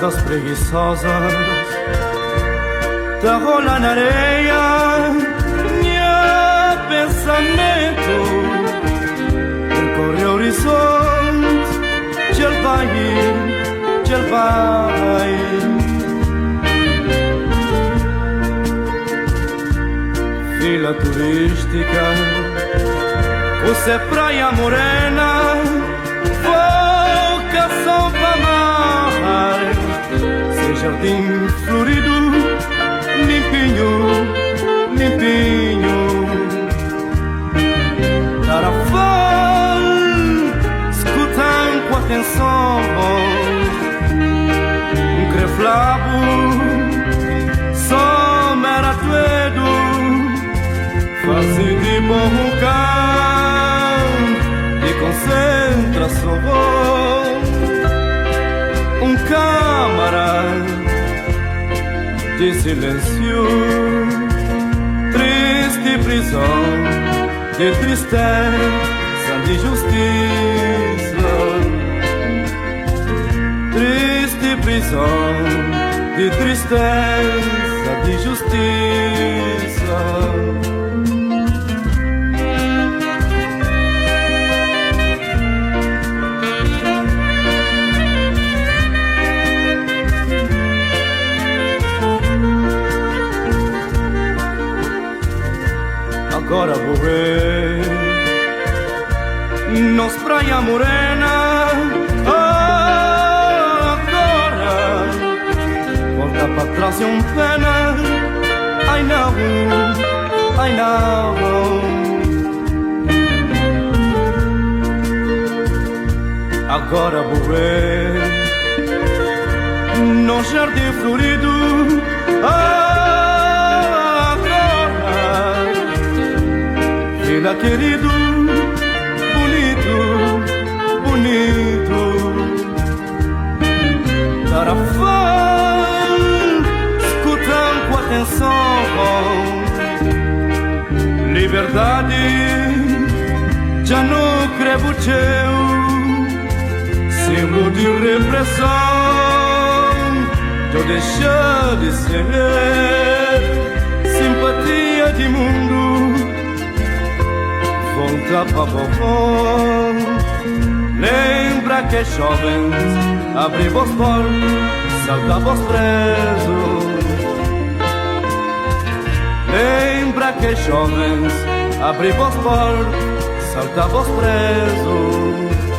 asas preguiçosas da rola na areia. Meu pensamento percorre o horizonte, ele vai, ele vai. Vila turística, você é praia morena, vocação para mar, seu jardim florido, limpinho, limpinho. Tarafal, escutando com atenção, creflavo, som era tudo, fase de bom de concentração, câmara de silêncio, triste prisão de tristeza, de justiça, triste prisão de tristeza, de justiça. Agora vou ver nos praia morena. Agora volta pra trás e pena. Ai não, ai não. Agora vou ver no jardim florido. Vila querido, bonito, bonito. Tarafal, escutando com atenção. Liberdade, já não crevo teu, símbolo de repressão, já deixa de ser simpatia de mundo. Volta pra vovó, lembra que jovens abri vos portas, salta vos presos. Lembra que jovens abri vos portas, salta vos presos.